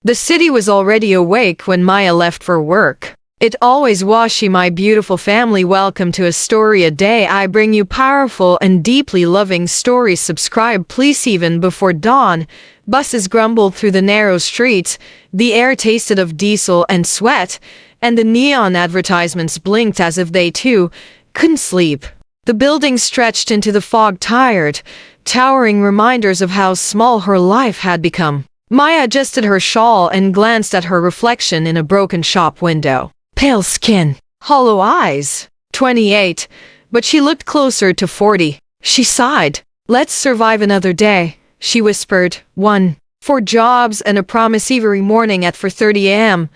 The city was already awake when Maya left for work. It always was. She, my beautiful family, welcome to a story a day. I bring you powerful and deeply loving stories. Subscribe please. Even before dawn, buses grumbled through the narrow streets, the air tasted of diesel and sweat, and the neon advertisements blinked as if they too couldn't sleep. The buildings stretched into the fog, tired, towering reminders of how small her life had become. Maya adjusted her shawl and glanced at her reflection in a broken shop window. Pale skin, hollow eyes. 28, but she looked closer to 40. She sighed. Let's survive another day, she whispered. 1. 4 jobs and a promise every morning at 4:30 a.m.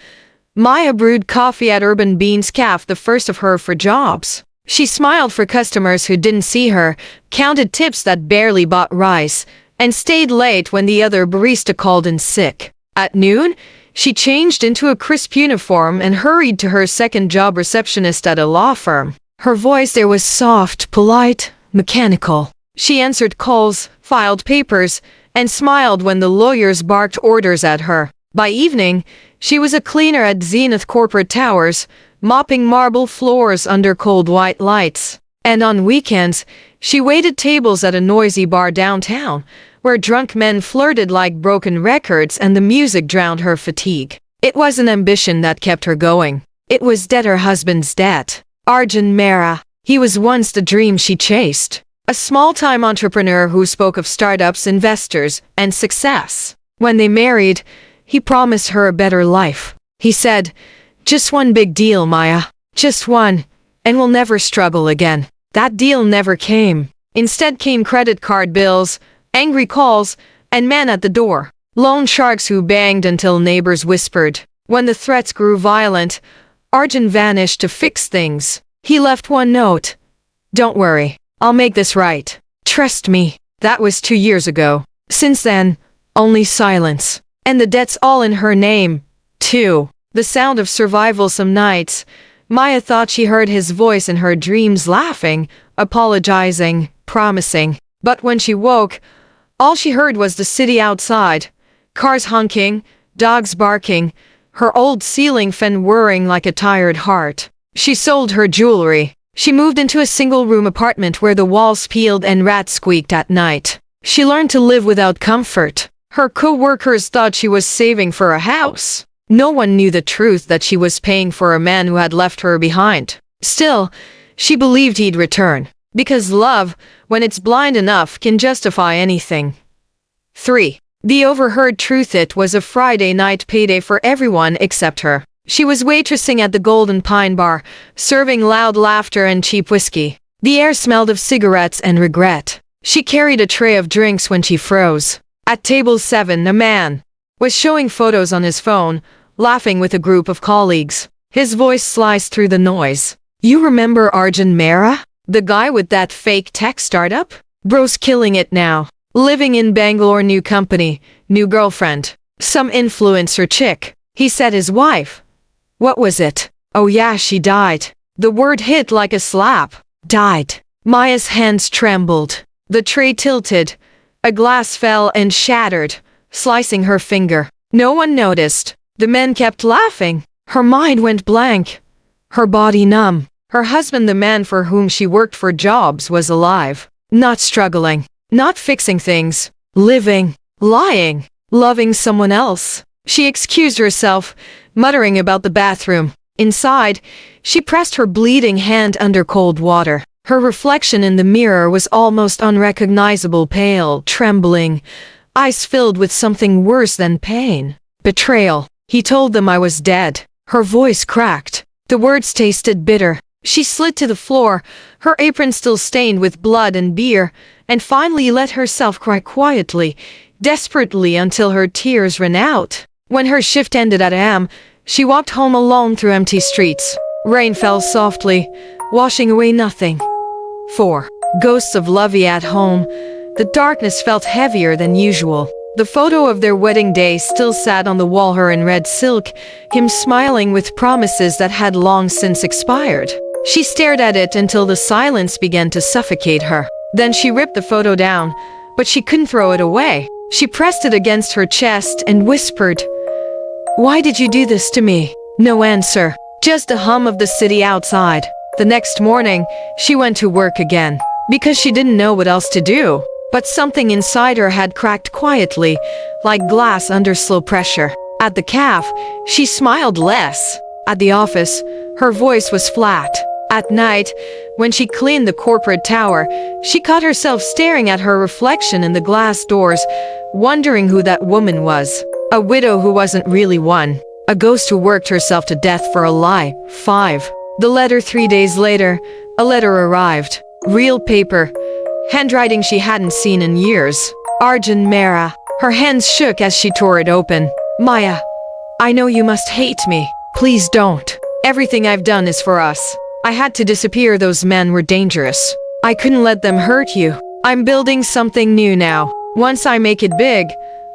Maya brewed coffee at Urban Beans Cafe, the first of her 4 jobs. She smiled for customers who didn't see her, counted tips that barely bought rice, and stayed late when the other barista called in sick. At noon, she changed into a crisp uniform and hurried to her second job, receptionist at a law firm. Her voice there was soft, polite, mechanical. She answered calls, filed papers, and smiled when the lawyers barked orders at her. By evening, she was a cleaner at Zenith Corporate Towers, mopping marble floors under cold white lights. And on weekends, she waited tables at a noisy bar downtown, where drunk men flirted like broken records and the music drowned her fatigue. It was an ambition that kept her going. It was dead, her husband's debt. Arjun Mehra. He was once the dream she chased. A small-time entrepreneur who spoke of startups, investors, and success. When they married, he promised her a better life. He said, "Just one big deal, Maya. Just one, and we'll never struggle again." That deal never came. Instead came credit card bills, angry calls, and men at the door. Loan sharks who banged until neighbors whispered. When the threats grew violent, Arjun vanished to fix things. He left one note. "Don't worry, I'll make this right. Trust me." That was 2 years ago. Since then, only silence. And the debt's all in her name, too. The sound of survival. Some nights, Maya thought she heard his voice in her dreams, laughing, apologizing, promising. But when she woke, all she heard was the city outside. Cars honking, dogs barking, her old ceiling fan whirring like a tired heart. She sold her jewelry. She moved into a single-room apartment where the walls peeled and rats squeaked at night. She learned to live without comfort. Her co-workers thought she was saving for a house. No one knew the truth, that she was paying for a man who had left her behind. Still, she believed he'd return. Because love, when it's blind enough, can justify anything. 3. The overheard truth. It was a Friday night payday for everyone except her. She was waitressing at the Golden Pine Bar, serving loud laughter and cheap whiskey. The air smelled of cigarettes and regret. She carried a tray of drinks when she froze. At table 7, a man was showing photos on his phone, laughing with a group of colleagues. His voice sliced through the noise. "You remember Arjun Mehra? The guy with that fake tech startup? Bro's killing it now. Living in Bangalore, new company, new girlfriend. Some influencer chick." He said his wife. What was it? Oh yeah, she died. The word hit like a slap. Died. Maya's hands trembled. The tray tilted. A glass fell and shattered, slicing her finger. No one noticed. The men kept laughing. Her mind went blank. Her body numb. Her husband, the man for whom she worked 4 jobs, was alive. Not struggling. Not fixing things. Living. Lying. Loving someone else. She excused herself, muttering about the bathroom. Inside, she pressed her bleeding hand under cold water. Her reflection in the mirror was almost unrecognizable, pale, trembling, eyes filled with something worse than pain. Betrayal. He told them I was dead. Her voice cracked. The words tasted bitter. She slid to the floor, her apron still stained with blood and beer, and finally let herself cry quietly, desperately, until her tears ran out. When her shift ended at AM, she walked home alone through empty streets. Rain fell softly, washing away nothing. 4. Ghosts of Lovey at home. The darkness felt heavier than usual. The photo of their wedding day still sat on the wall, her in red silk, him smiling with promises that had long since expired. She stared at it until the silence began to suffocate her. Then she ripped the photo down, but she couldn't throw it away. She pressed it against her chest and whispered, Why did you do this to me? No answer. Just the hum of the city outside. The next morning, she went to work again. Because she didn't know what else to do. But something inside her had cracked quietly, like glass under slow pressure. At the cafe, she smiled less. At the office, her voice was flat. At night, when she cleaned the corporate tower, she caught herself staring at her reflection in the glass doors, wondering who that woman was. A widow who wasn't really one. A ghost who worked herself to death for a lie. 5. The letter 3 days later, a letter arrived. Real paper. Handwriting she hadn't seen in years. Arjun Mehra. Her hands shook as she tore it open. Maya, I know you must hate me. Please don't. Everything I've done is for us. I had to disappear. Those men were dangerous. I couldn't let them hurt you. I'm building something new now. Once I make it big,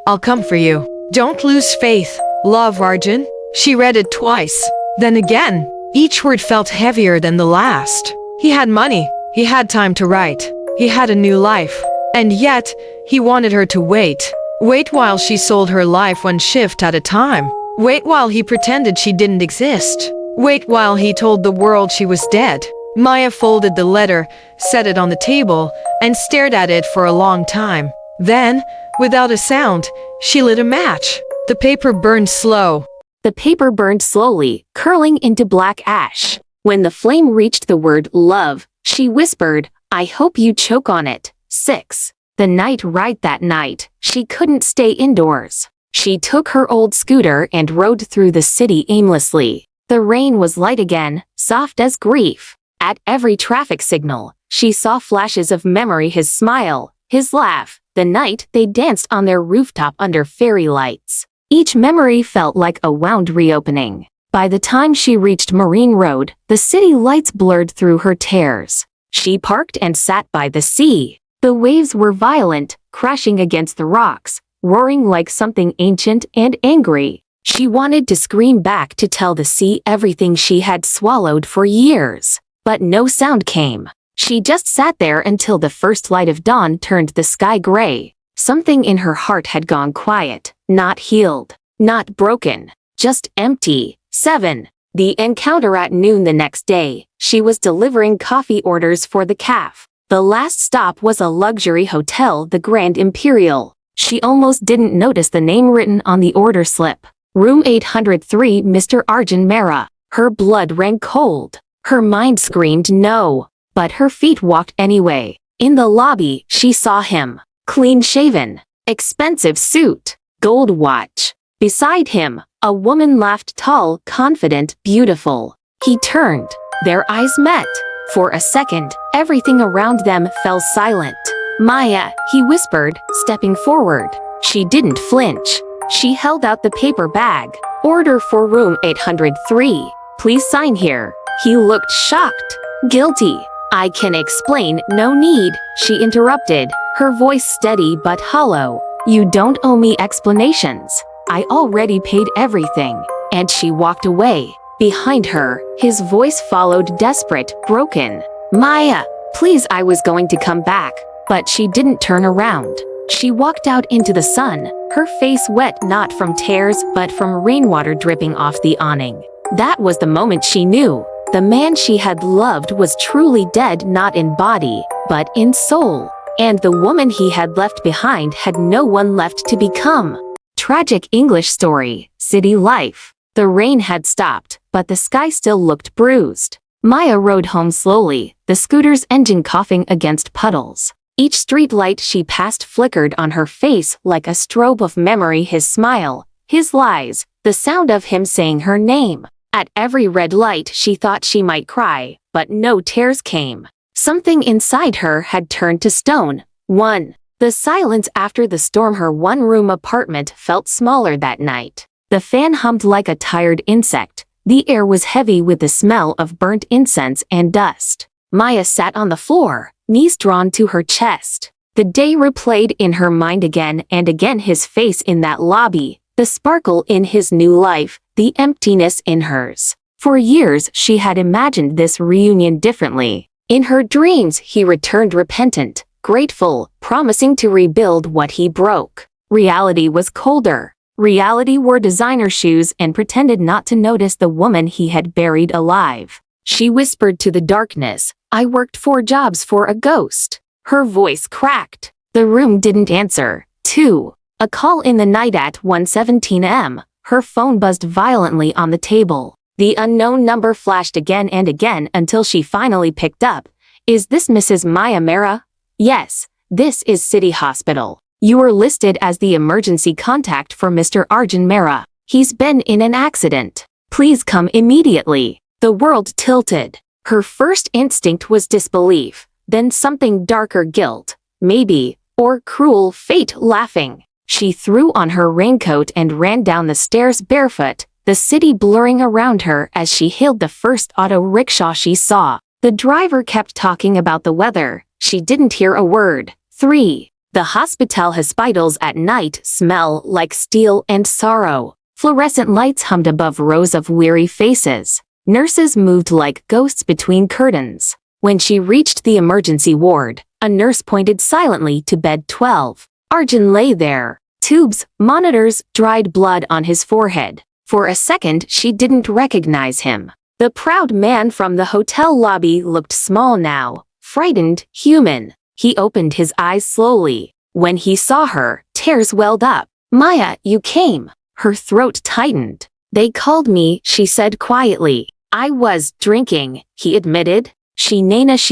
I'll come for you. Don't lose faith. Love, Arjun. She read it twice. Then again. Each word felt heavier than the last. He had money. He had time to write. He had a new life. And yet, he wanted her to wait. Wait while she sold her life one shift at a time. Wait while he pretended she didn't exist. Wait while he told the world she was dead. Maya folded the letter, set it on the table, and stared at it for a long time. Then, without a sound, she lit a match. The paper burned slow. The paper burned slowly, curling into black ash. When the flame reached the word love, she whispered, I hope you choke on it. 6. The night right that night, she couldn't stay indoors. She took her old scooter and rode through the city aimlessly. The rain was light again, soft as grief. At every traffic signal, she saw flashes of memory, his smile, his laugh, the night they danced on their rooftop under fairy lights. Each memory felt like a wound reopening. By the time she reached Marine Road, the city lights blurred through her tears. She parked and sat by the sea. The waves were violent, crashing against the rocks, roaring like something ancient and angry. She wanted to scream back to tell the sea everything she had swallowed for years. But no sound came. She just sat there until the first light of dawn turned the sky gray. Something in her heart had gone quiet, not healed, not broken, just empty. 7. The encounter at noon the next day. She was delivering coffee orders for the cafe. The last stop was a luxury hotel, the Grand Imperial. She almost didn't notice the name written on the order slip. Room 803, Mr. Arjun Mehra. Her blood ran cold. Her mind screamed no. But her feet walked anyway. In the lobby, she saw him. Clean-shaven. Expensive suit. Gold watch. Beside him, a woman laughed, tall, confident, beautiful. He turned. Their eyes met. For a second, everything around them fell silent. Maya, he whispered, stepping forward. She didn't flinch. She held out the paper bag. Order for room 803. Please sign here. He looked shocked. Guilty. I can explain, no need, she interrupted, her voice steady but hollow. You don't owe me explanations. I already paid everything. And she walked away. Behind her, his voice followed, desperate, broken. Maya, please, I was going to come back. But she didn't turn around. She walked out into the sun, her face wet not from tears but from rainwater dripping off the awning. That was the moment she knew. The man she had loved was truly dead, not in body, but in soul. And the woman he had left behind had no one left to become. Tragic English story, city life. The rain had stopped, but the sky still looked bruised. Maya rode home slowly, the scooter's engine coughing against puddles. Each street light she passed flickered on her face like a strobe of memory, his smile, his lies, the sound of him saying her name. At every red light she thought she might cry, but no tears came. Something inside her had turned to stone. 1. The silence after the storm. Her one-room apartment felt smaller that night. The fan hummed like a tired insect. The air was heavy with the smell of burnt incense and dust. Maya sat on the floor, knees drawn to her chest. The day replayed in her mind again and again, his face in that lobby, the sparkle in his new life, the emptiness in hers. For years she had imagined this reunion differently. In her dreams he returned repentant, grateful, promising to rebuild what he broke. Reality was colder. Reality wore designer shoes and pretended not to notice the woman he had buried alive. She whispered to the darkness, "I worked 4 jobs for a ghost." Her voice cracked. The room didn't answer. 2. A call in the night at 1:17 a.m. Her phone buzzed violently on the table. The unknown number flashed again and again until she finally picked up. "Is this Mrs. Maya Mera?" "Yes, this is City Hospital. You were listed as the emergency contact for Mr. Arjun Mera. He's been in an accident. Please come immediately." The world tilted. Her first instinct was disbelief, then something darker, guilt, maybe, or cruel fate laughing. She threw on her raincoat and ran down the stairs barefoot, the city blurring around her as she hailed the first auto rickshaw she saw. The driver kept talking about the weather. She didn't hear a word. 3. The hospital hospitals at night smell like steel and sorrow. Fluorescent lights hummed above rows of weary faces. Nurses moved like ghosts between curtains. When she reached the emergency ward, a nurse pointed silently to bed 12. Arjun lay there. Tubes, monitors, dried blood on his forehead. For a second she didn't recognize him. The proud man from the hotel lobby looked small now, frightened, human. He opened his eyes slowly. When he saw her, tears welled up. "Maya, you came." Her throat tightened. "They called me," she said quietly. "I was drinking," he admitted. She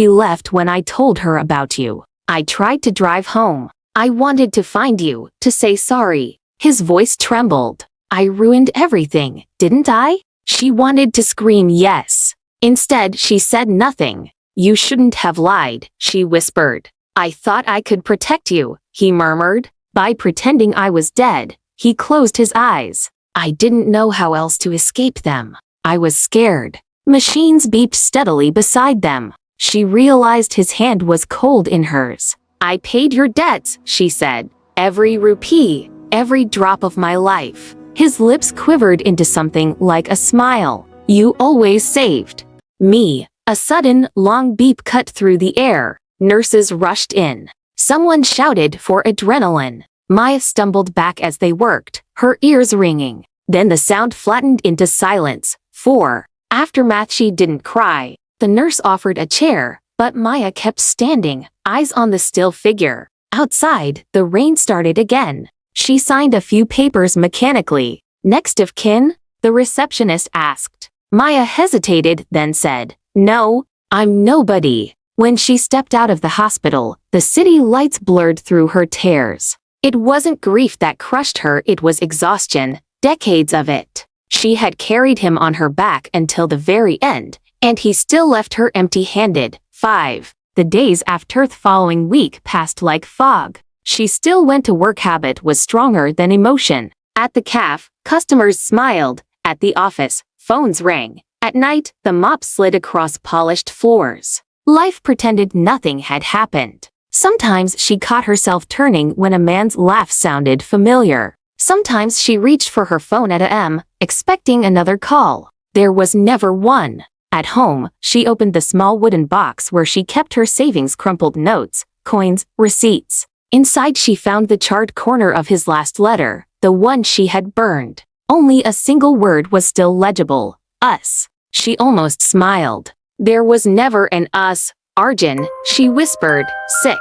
left when I told her about you. I tried to drive home. I wanted to find you, to say sorry." His voice trembled. "I ruined everything, didn't I?" She wanted to scream yes. Instead, she said nothing. "You shouldn't have lied," she whispered. "I thought I could protect you," he murmured. "By pretending I was dead." He closed his eyes. "I didn't know how else to escape them. I was scared." Machines beeped steadily beside them. She realized his hand was cold in hers. "I paid your debts," she said. "Every rupee, every drop of my life." His lips quivered into something like a smile. "You always saved me." A sudden, long beep cut through the air. Nurses rushed in. Someone shouted for adrenaline. Maya stumbled back as they worked, her ears ringing. Then the sound flattened into silence. 4. Aftermath. She didn't cry. The nurse offered a chair, but Maya kept standing, eyes on the still figure. Outside, the rain started again. She signed a few papers mechanically. "Next of kin?" the receptionist asked. Maya hesitated, then said, "No, I'm nobody." When she stepped out of the hospital, the city lights blurred through her tears. It wasn't grief that crushed her, it was exhaustion, decades of it. She had carried him on her back until the very end, and he still left her empty-handed. 5. The days after the following week passed like fog. She still went to work. Habit was stronger than emotion. At the cafe, customers smiled. At the office, phones rang. At night, the mop slid across polished floors. Life pretended nothing had happened. Sometimes she caught herself turning when a man's laugh sounded familiar. Sometimes she reached for her phone at a.m., expecting another call. There was never one. At home, she opened the small wooden box where she kept her savings, crumpled notes, coins, receipts. Inside she found the charred corner of his last letter, the one she had burned. Only a single word was still legible, us. She almost smiled. "There was never an us, Arjun," she whispered. 6.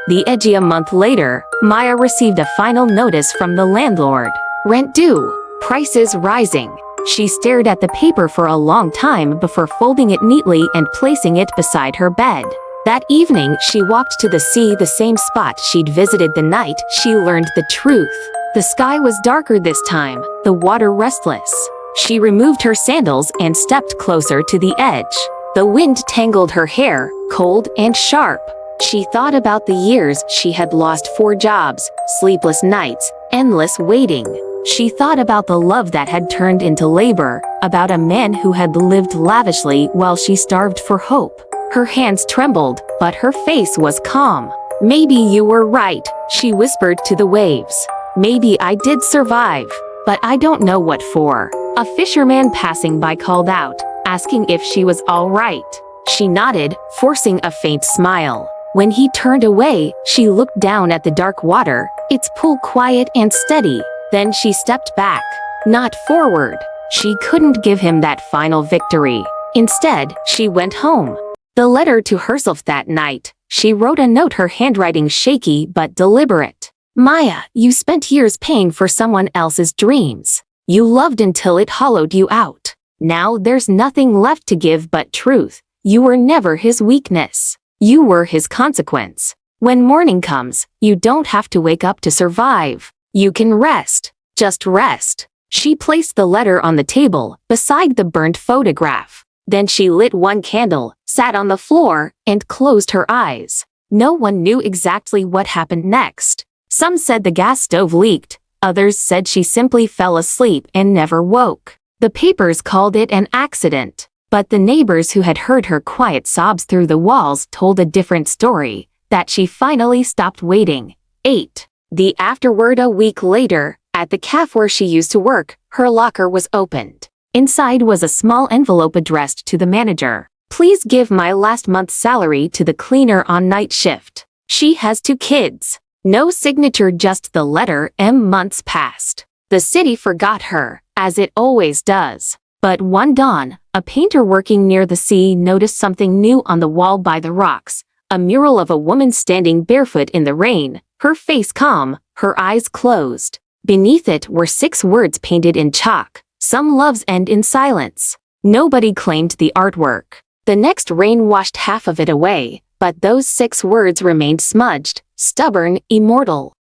The edgy. A month later, Maya received a final notice from the landlord. Rent due. Prices rising. She stared at the paper for a long time before folding it neatly and placing it beside her bed. That evening, she walked to the sea, the same spot she'd visited the night she learned the truth. The sky was darker this time, the water restless. She removed her sandals and stepped closer to the edge. The wind tangled her hair, cold and sharp. She thought about the years she had lost, 4 jobs, sleepless nights, endless waiting. She thought about the love that had turned into labor, about a man who had lived lavishly while she starved for hope. Her hands trembled, but her face was calm. "Maybe you were right," she whispered to the waves. "Maybe I did survive, but I don't know what for." A fisherman passing by called out, asking if she was all right. She nodded, forcing a faint smile. When he turned away, she looked down at the dark water, its pool quiet and steady. Then she stepped back, not forward. She couldn't give him that final victory. Instead, she went home. The letter to herself that night, she wrote a note, her handwriting shaky but deliberate. Maya, you spent years paying for someone else's dreams. You loved until it hollowed you out. Now there's nothing left to give but truth. You were never his weakness. You were his consequence. When morning comes, you don't have to wake up to survive. You can rest. Just rest. She placed the letter on the table, beside the burnt photograph. Then she lit one candle, sat on the floor, and closed her eyes. No one knew exactly what happened next. Some said the gas stove leaked. Others said she simply fell asleep and never woke. The papers called it an accident. But the neighbors who had heard her quiet sobs through the walls told a different story, that she finally stopped waiting. 8. The afterward, a week later, at the cafe where she used to work, her locker was opened. Inside was a small envelope addressed to the manager. Please give my last month's salary to the cleaner on night shift. She has 2 kids. No signature, just the letter. Months passed. The city forgot her, as it always does. But one dawn, a painter working near the sea noticed something new on the wall by the rocks. A mural of a woman standing barefoot in the rain, her face calm, her eyes closed. Beneath it were 6 words painted in chalk. Some loves end in silence. Nobody claimed the artwork. The next rain washed half of it away, but those 6 words remained smudged, stubborn, immortal.